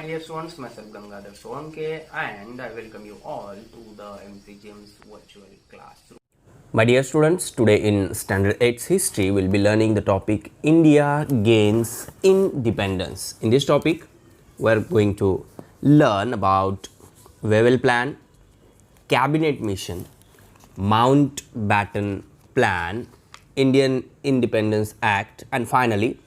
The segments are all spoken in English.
dear students, myself Gangadhar Solanke, and I welcome you all to the MCGM's virtual classroom. My dear students, today in Standard 8's History, we'll be learning the topic India gains independence. In this topic, we're going to learn about Wavell Plan, Cabinet Mission, Mountbatten Plan, Indian Independence Act, and finally,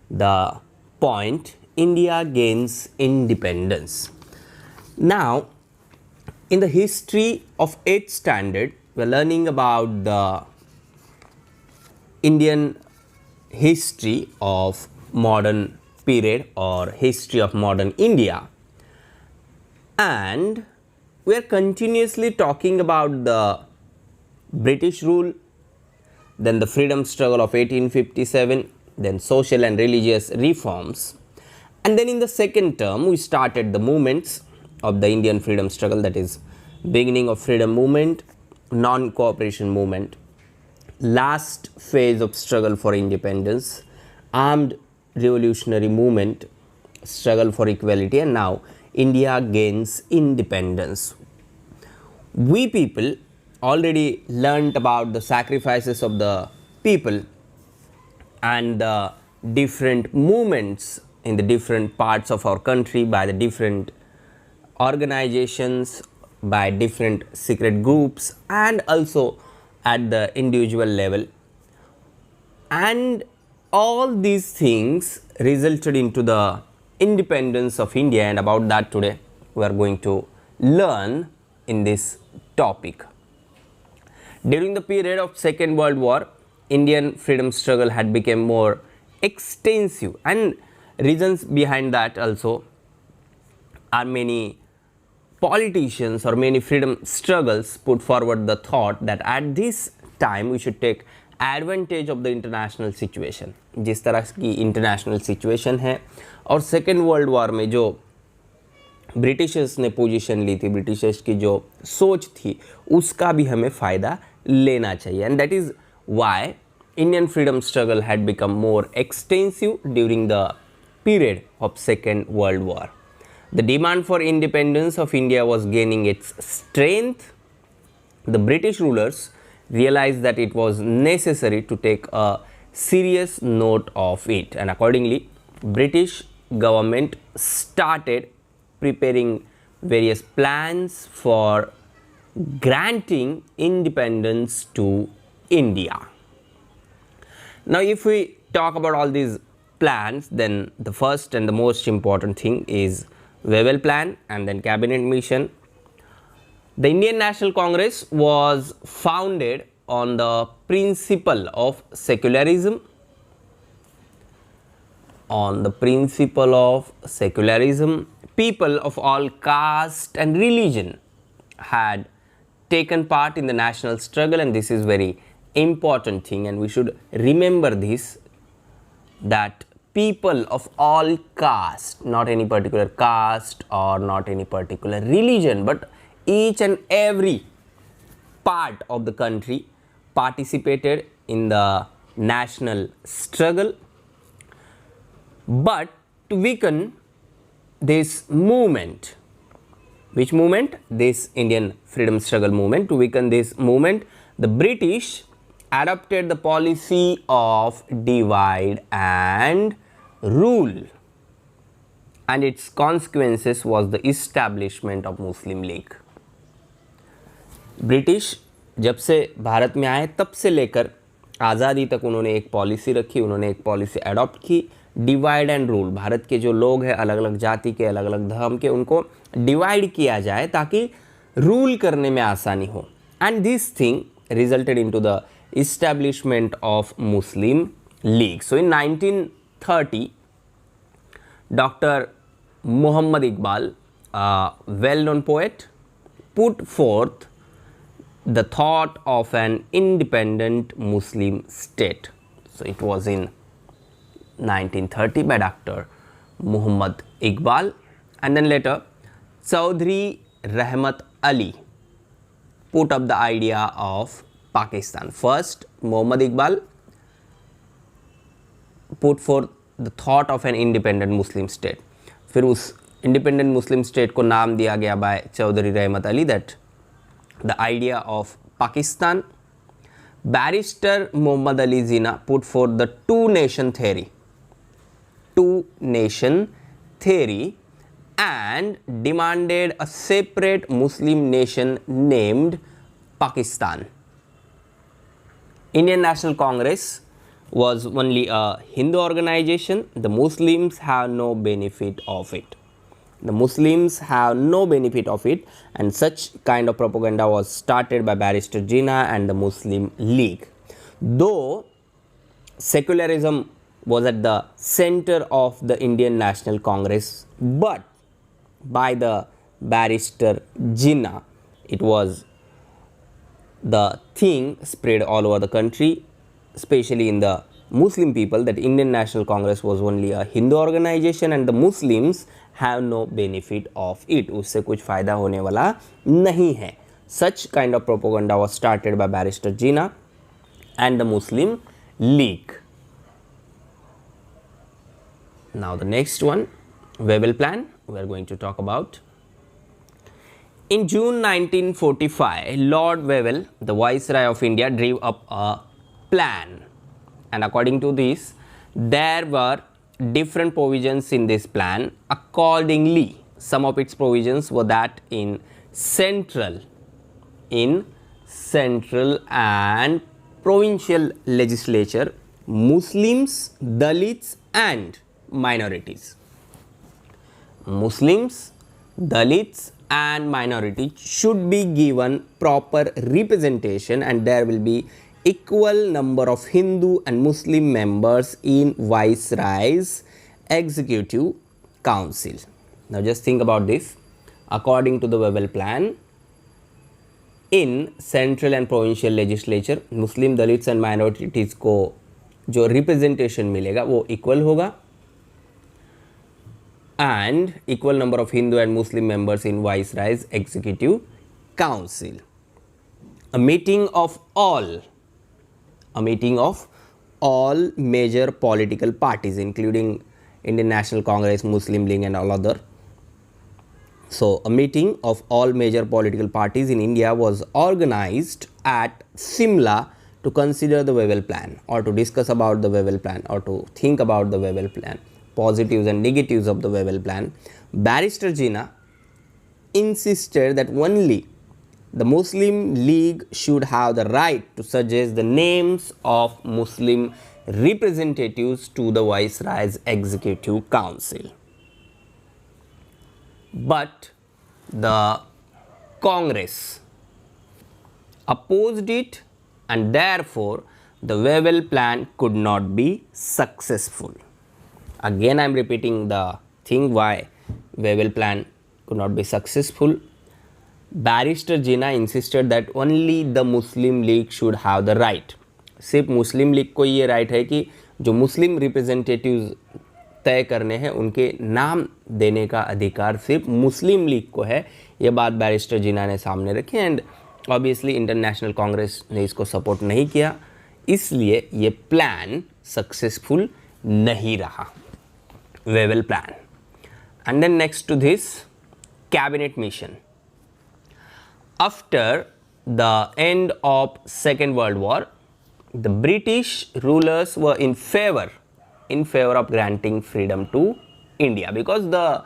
the point India gains independence. Now, in the history of 8th standard, we are learning about the Indian history of modern period or history of modern India, and we are continuously talking about the British rule, then the freedom struggle of 1857, then social and religious reforms, and then in the second term we started the movements of the Indian freedom struggle, that is beginning of freedom movement, non-cooperation movement, last phase of struggle for independence, armed revolutionary movement, struggle for equality, and now India gains independence. We people already learnt about the sacrifices of the people and the different movements in the different parts of our country by the different organizations, by different secret groups, and also at the individual level, and all these things resulted into the independence of India, and about that today we are going to learn in this topic. During the period of Second World War, Indian freedom struggle had become more extensive, and reasons behind that also are many politicians or many freedom struggles put forward the thought that at this time we should take advantage of the international situation. जिस तरह की international situation है और Second World War में जो Britishers ने position ली थी, Britishers की जो सोच थी उसका भी हमें फ़ायदा लेना चाहिए, and that is why Indian freedom struggle had become more extensive during the period of Second World War. The demand for independence of India was gaining its strength. The British rulers realized that it was necessary to take a serious note of it, and accordingly British government started preparing various plans for granting independence to India. Now, if we talk about all these plans, then the first and the most important thing is Wavell Plan and then Cabinet Mission. The Indian National Congress was founded on the principle of secularism. On the principle of secularism, people of all caste and religion had taken part in the national struggle, and this is very important thing, and we should remember this, that people of all caste, not any particular caste or not any particular religion, but each and every part of the country participated in the national struggle. But to weaken this movement, which movement? This Indian freedom struggle movement. To weaken this movement, the British adopted the policy of divide and rule, and its consequences was the establishment of Muslim League. British जब से भारत में आए तब से लेकर आज़ादी तक उन्होंने एक पॉलिसी रखी, उन्होंने एक पॉलिसी अडॉप्ट की, डिवाइड एंड रूल। भारत के जो लोग हैं अलग अलग जाति के, अलग अलग धर्म के, उनको डिवाइड किया जाए ताकि रूल करने में आसानी हो, and this thing resulted into the establishment of Muslim League. So in 1930, Dr. Muhammad Iqbal, a well-known poet, put forth the thought of an independent Muslim state. So it was in 1930 by Dr. Muhammad Iqbal, and then later Chaudhry Rahmat Ali put up the idea of Pakistan. First, Muhammad Iqbal put forth the thought of an independent Muslim state. फिर उस independent मुस्लिम state को नाम दिया गया by Chaudhry Rahmat Ali, that the idea of Pakistan. Barrister Mohammad Ali Jinnah put for the two nation theory and demanded a separate Muslim nation named Pakistan. Indian National Congress was only a Hindu organization. The Muslims have no benefit of it. And such kind of propaganda was started by Barrister Jinnah and the Muslim League. Though secularism was at the center of the Indian National Congress, but by the Barrister Jinnah, it was the thing spread all over the country, especially in the Muslim people, that Indian National Congress was only a Hindu organization and the Muslims have no benefit of it. उससे कुछ फायदा होने वाला नहीं है. Such kind of propaganda was started by Barrister Jinnah and the Muslim League. Now the next one, Wavell Plan, we are going to talk about. In June 1945, Lord Wavell, the Viceroy of India, drew up a plan, and according to this, there were different provisions in this plan. Accordingly, some of its provisions were that in central and provincial legislature, Muslims, Dalits and minorities. Muslims, Dalits and minorities should be given proper representation, and there will be equal number of Hindu and Muslim members in Viceroy's Executive Council. Now just think about this. According to the Wavell Plan, in central and provincial legislature, Muslim, Dalits and minorities को जो representation मिलेगा वो equal होगा, and equal number of Hindu and Muslim members in Viceroy's Executive Council. A meeting of all major political parties, including Indian National Congress, Muslim League and all other. So, a meeting of all major political parties in India was organized at Simla to consider the Wavell Plan, or to discuss about the Wavell Plan, or to think about the Wavell Plan, positives and negatives of the Wavell Plan. Barrister Jinnah insisted that only the Muslim League should have the right to suggest the names of Muslim representatives to the Viceroy's Executive Council. But the Congress opposed it, and therefore the Wavell Plan could not be successful. Again, I am repeating the thing why Wavell Plan could not be successful. Barrister Jinnah insisted that only the Muslim League should have the right. सिर्फ मुस्लिम league को ये right है कि जो मुस्लिम representatives तय करने हैं उनके नाम देने का अधिकार सिर्फ मुस्लिम लीग को है. ये बात बैरिस्टर जिन्ना ने सामने रखी, एंड ऑब्वियसली इंटरनेशनल कांग्रेस ने इसको सपोर्ट नहीं किया, इसलिए ये प्लान सक्सेसफुल नहीं रहा, Wavell Plan. And then next to this, cabinet mission. After the end of Second World War, the British rulers were in favor of granting freedom to India, because the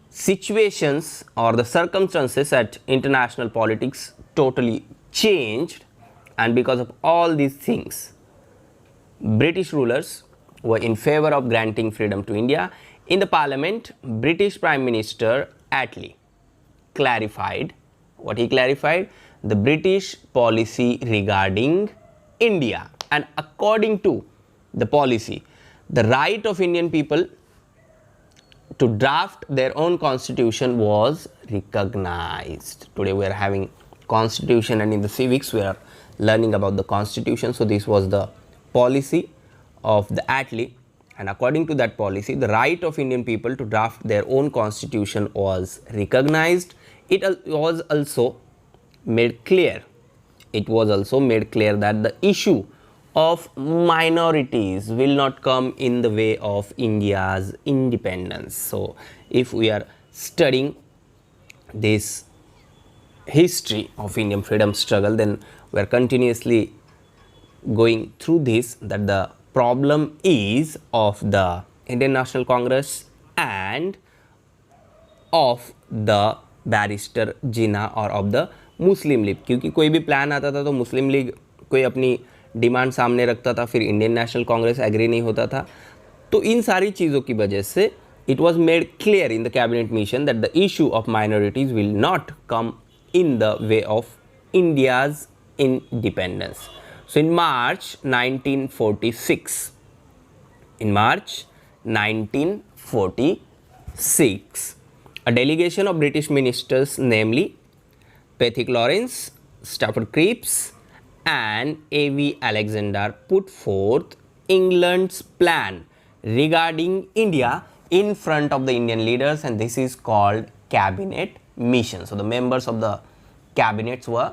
situations or the circumstances at international politics totally changed, and because of all these things, British rulers were in favor of granting freedom to India. In the parliament, British Prime Minister Attlee clarified, what he clarified? The British policy regarding India, and according to the policy, the right of Indian people to draft their own constitution was recognized. Today we are having constitution, and in the civics we are learning about the constitution. So this was the policy of the Attlee, and according to that policy, the right of Indian people to draft their own constitution was recognized. It was also made clear that the issue of minorities will not come in the way of India's independence. So if we are studying this history of Indian freedom struggle, then we are continuously going through this, that the problem is of the Indian National Congress and of the barrister Jinnah और of the Muslim league, क्योंकि कोई भी plan आता था तो मुस्लिम league कोई अपनी demand सामने रखता था, फिर इंडियन नेशनल कांग्रेस एग्री नहीं होता था. तो इन सारी चीज़ों की वजह से it was made clear in the cabinet mission that the issue of minorities will not come in the way of India's independence. So in March 1946, a delegation of British ministers, namely Pethick Lawrence, Stafford Cripps and A.V. Alexander, put forth England's plan regarding India in front of the Indian leaders, and this is called cabinet mission. So the members of the cabinets were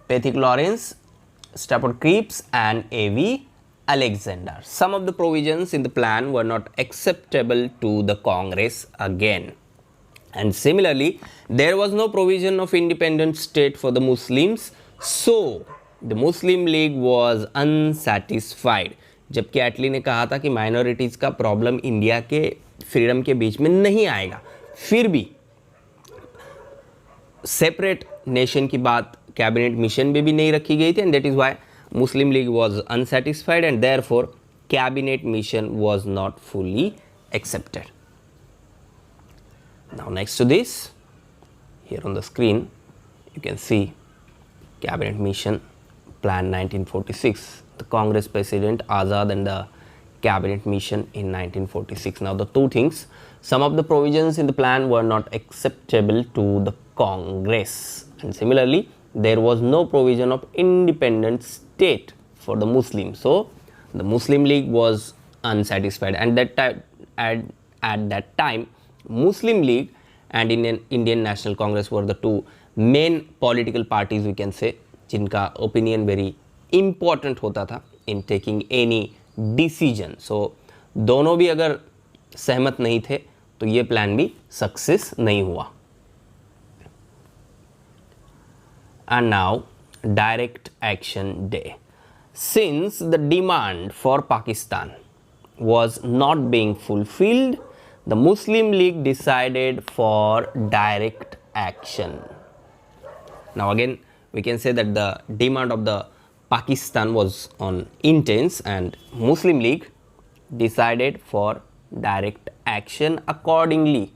Pethick Lawrence, Stafford Cripps and A.V. Alexander. Some of the provisions in the plan were not acceptable to the Congress again. And similarly, there was no provision of independent state for the Muslims, so the Muslim League was unsatisfied. जबकि एटली ने कहा था कि minorities का problem India के freedom के बीच में नहीं आएगा, फिर भी सेपरेट नेशन की बात कैबिनेट मिशन में भी नहीं रखी गई थी, and that is why Muslim league was unsatisfied and therefore cabinet mission was not fully accepted. Now next to this, here on the screen you can see cabinet mission plan 1946, the Congress President Azad and the cabinet mission in 1946. Now the two things, some of the provisions in the plan were not acceptable to the Congress, and similarly there was no provision of independent state for the Muslims. So the Muslim League was unsatisfied, and at that time Muslim League and Indian National Congress were the two main political parties, we can say, जिनका opinion very important होता था in taking any decision. So दोनों भी अगर सहमत नहीं थे तो ये प्लान भी सक्सेस नहीं हुआ. And now direct action day. Since the demand for Pakistan was not being fulfilled, the Muslim League decided for direct action. Now again we can say that the demand of the Pakistan was on intense, and Muslim League decided for direct action. Accordingly,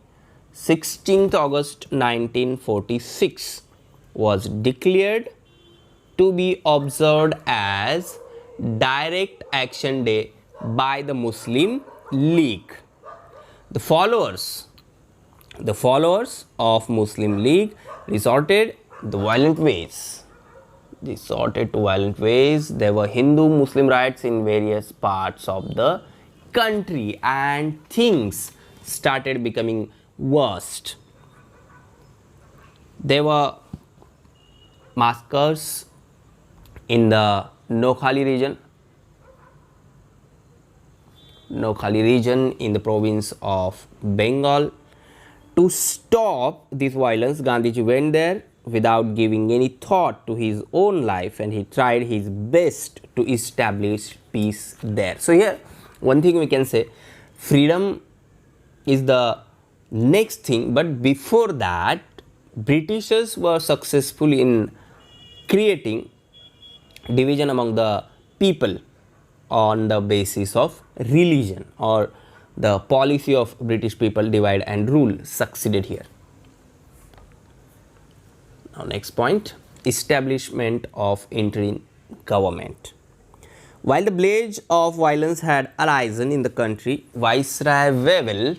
16th August 1946 was declared to be observed as Direct Action Day by the Muslim League. The followers of Muslim League resorted to violent ways. There were Hindu-Muslim riots in various parts of the country, and things started becoming worst. There were massacres in the Noakhali region in the province of Bengal. To stop this violence, Gandhiji went there without giving any thought to his own life, and he tried his best to establish peace there. So here one thing we can say, freedom is the next thing, but before that Britishers were successful in creating division among the people on the basis of religion, or the policy of British people divide and rule succeeded here. Now next point, establishment of interim government. While the blaze of violence had arisen in the country, Viceroy Wavell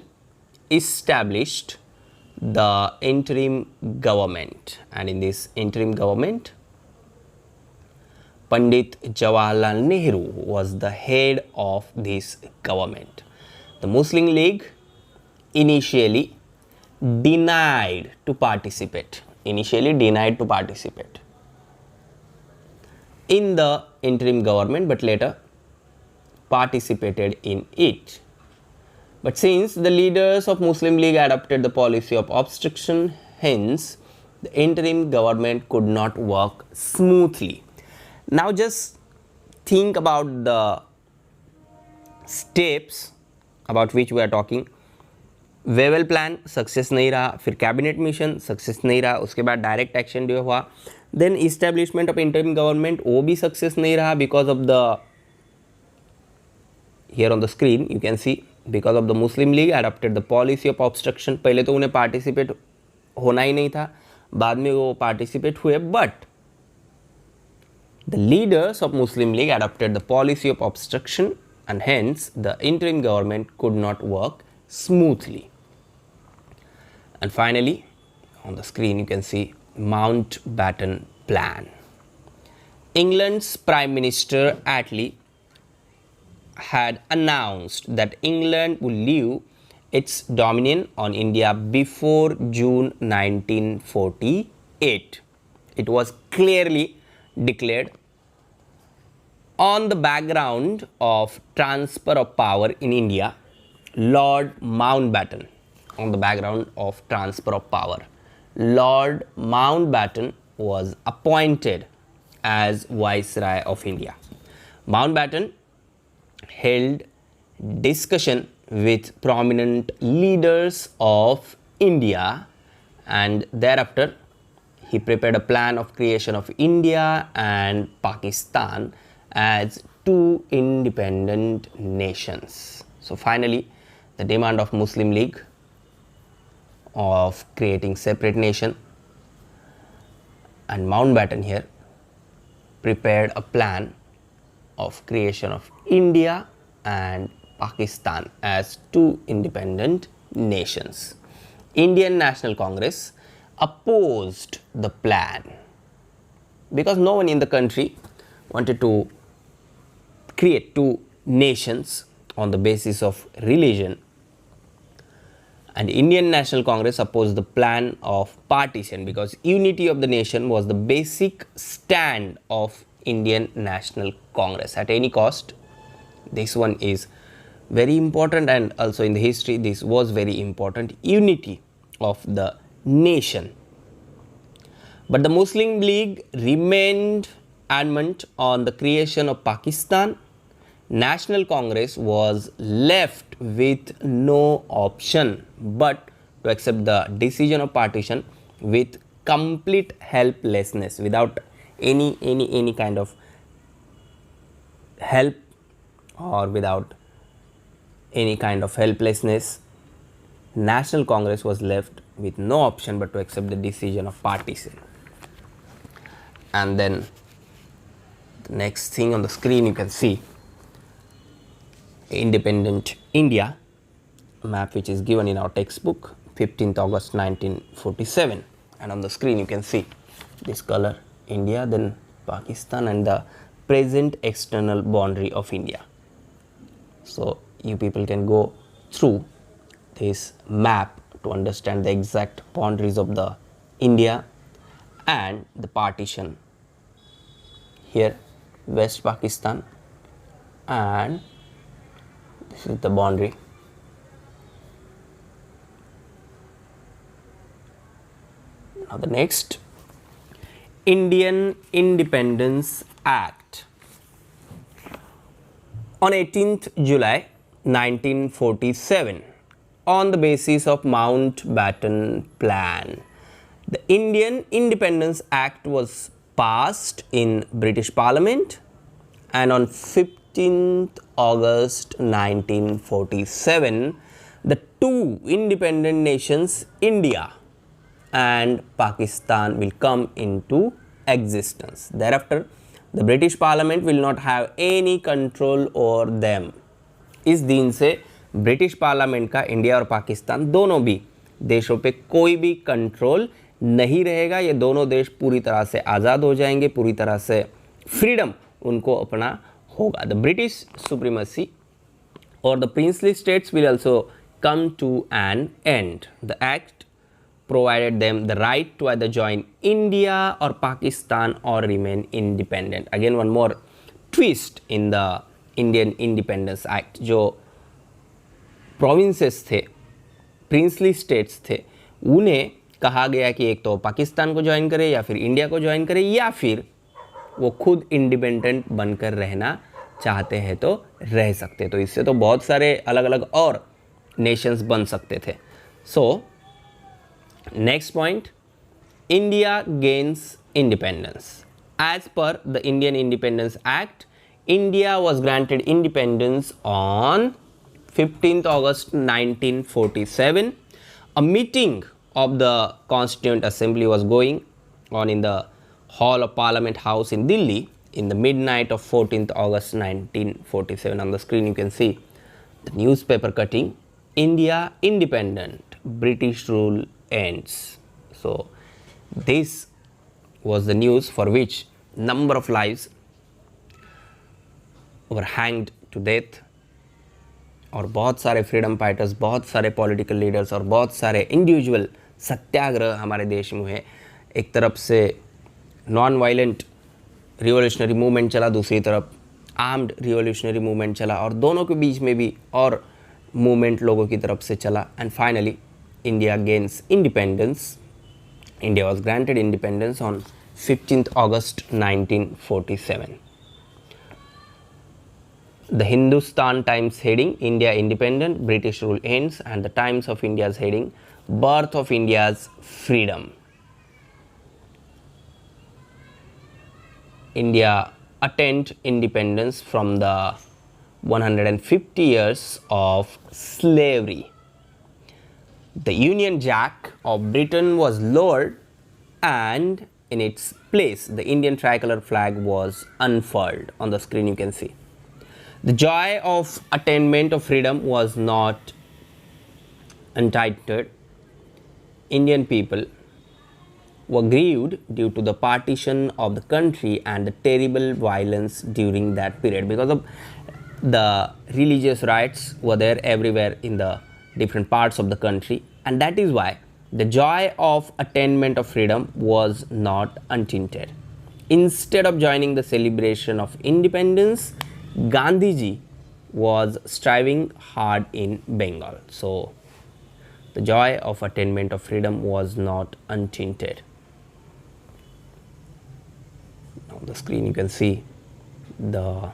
established the interim government, and in this interim government Pandit Jawaharlal Nehru was the head of this government. The Muslim League initially denied to participate in the interim government, but later participated in it. But since the leaders of Muslim League adopted the policy of obstruction, hence the interim government could not work smoothly. Now just think about the steps about which we are talking. Wavell plan success नहीं रहा, फिर cabinet mission success नहीं रहा, उसके बाद direct action जो हुआ, देन इस्टेब्लिशमेंट ऑफ इंटरिम गवर्नमेंट वो भी सक्सेस नहीं रहा because of the here on the screen you can see because of the Muslim League adopted the policy of obstruction. पहले तो उन्हें पार्टिसिपेट होना ही नहीं था, बाद में वो पार्टिसिपेट हुए, but the leaders of Muslim League adopted the policy of obstruction and hence the interim government could not work smoothly. And finally, on the screen you can see Mountbatten Plan. England's Prime Minister Attlee had announced that England would leave its dominion on India before June 1948. It was clearly declared on the background of transfer of power in India. Lord Mountbatten, on the background of transfer of power, Lord Mountbatten was appointed as Viceroy of India. Mountbatten held discussion with prominent leaders of India, and thereafter he prepared a plan of creation of India and Pakistan as two independent nations. So finally, the demand of Muslim League of creating separate nation, and Mountbatten here prepared a plan of creation of India and Pakistan as two independent nations. Indian National Congress opposed the plan because no one in the country wanted to create two nations on the basis of religion, and Indian National Congress opposed the plan of partition because unity of the nation was the basic stand of Indian National Congress at any cost. This one is very important, and also in the history this was very important, unity of the nation. But the Muslim League remained adamant on the creation of Pakistan. National Congress was left with no option but to accept the decision of partition with complete helplessness, without any kind of help or without any kind of helplessness. National Congress was left with no option but to accept the decision of partition. And then the next thing on the screen you can see independent India map, which is given in our textbook, 15th August 1947, and on the screen you can see this color India, then Pakistan, and the present external boundary of India. So you people can go through this map to understand the exact boundaries of the India and the partition. Here West Pakistan, and this is the boundary. Now the next, Indian Independence Act. On 18th July 1947, on the basis of Mountbatten Plan, the Indian Independence Act was passed in British Parliament, and on 15th August 1947, the two independent nations, India and Pakistan, will come into existence. Thereafter, the British Parliament will not have any control over them. इस दिन से British parliament का India और पाकिस्तान दोनों भी देशों पे कोई भी कंट्रोल नहीं रहेगा. ये दोनों देश पूरी तरह से आज़ाद हो जाएंगे, पूरी तरह से फ्रीडम उनको अपना होगा. द ब्रिटिश सुप्रीमेसी और the princely states will also come to an end. The act provided them the right to either join India or Pakistan or remain independent. Again, one more twist in the Indian Independence Act, जो provinces थे, princely states थे, उन्हें कहा गया कि एक तो पाकिस्तान को ज्वाइन करे या फिर इंडिया को ज्वाइन करे या फिर वो खुद इंडिपेंडेंट बनकर रहना चाहते हैं तो रह सकते। तो इससे तो बहुत सारे अलग अलग और नेशंस बन सकते थे। So next point, India gains independence. As per the Indian Independence Act, India was granted independence on 15th August 1947. A meeting of the Constituent Assembly was going on in the Hall of Parliament House in Delhi in the midnight of 14th August 1947. On the screen you can see the newspaper cutting, India independent, British rule ends. So this was the news for which number of lives were hanged to death, और बहुत सारे freedom fighters, बहुत सारे political leaders और बहुत सारे individual सत्याग्रह हमारे देश में है। एक तरफ से नॉन वायलेंट रिवोल्यूशनरी मूवमेंट चला, दूसरी तरफ आर्म्ड रिवोल्यूशनरी मूवमेंट चला, और दोनों के बीच में भी और मूवमेंट लोगों की तरफ से चला, and finally India gains independence. India was granted independence on 15th August 1947. The Hindustan Times heading, India independent, British rule ends, and the Times of India's heading, birth of India's freedom. India attained independence from the 150 years of slavery. The Union Jack of Britain was lowered, and in its place the Indian tricolor flag was unfurled. On the screen you can see. The joy of attainment of freedom was not untitled. Indian people were grieved due to the partition of the country and the terrible violence during that period, because of the religious riots were there everywhere in the different parts of the country, and that is why the joy of attainment of freedom was not untainted. Instead of joining the celebration of independence, Gandhiji was striving hard in Bengal. So the joy of attainment of freedom was not untainted. On the screen you can see the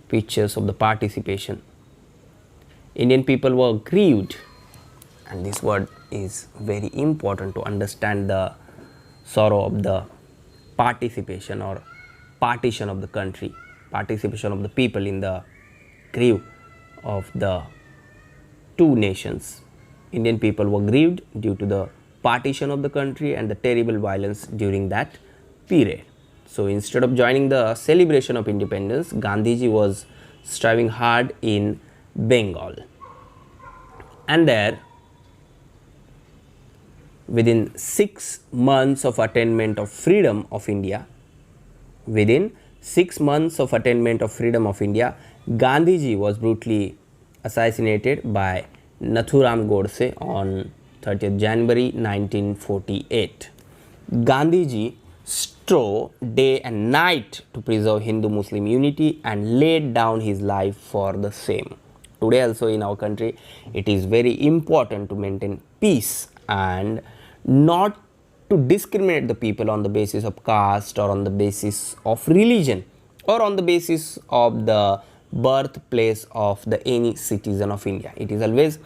pictures of the participation. Indian people were grieved, and this word is very important to understand the sorrow of the participation or partition of the country, participation of the people in the grief of the two nations. Indian people were grieved due to the partition of the country and the terrible violence during that period. So instead of joining the celebration of independence, Gandhiji was striving hard in Bengal, and there within 6 months of attainment of freedom of India, within 6 months of attainment of freedom of India, Gandhiji was brutally assassinated by Nathuram Godse on 30th January 1948. Gandhiji strove day and night to preserve Hindu-Muslim unity and laid down his life for the same. Today also in our country, it is very important to maintain peace and not to discriminate the people on the basis of caste or on the basis of religion or on the basis of the birthplace of the any citizen of India. It is always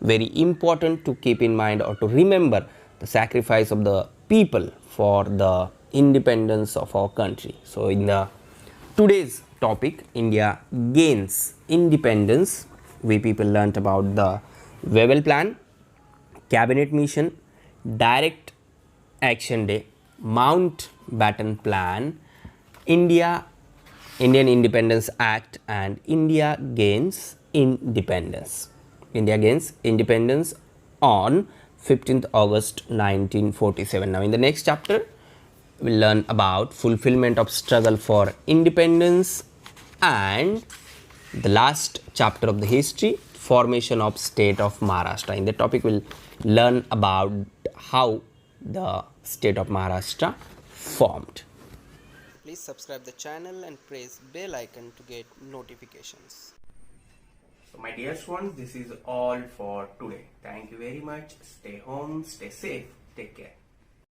very important to keep in mind or to remember the sacrifice of the people for the independence of our country. So in the today's topic, India gains independence, we people learnt about the Wavell Plan, Cabinet Mission, Direct Action Day, Mountbatten Plan, Indian Independence Act, and India gains independence. India gains independence on 15th August 1947. Now in the next chapter, we will learn about fulfillment of struggle for independence, and the last chapter of the history, formation of state of Maharashtra. In the topic we will learn about how the state of Maharashtra formed. Please subscribe the channel and press bell icon to get notifications. So my dear ones, this is all for today. Thank you very much. Stay home, stay safe, take care.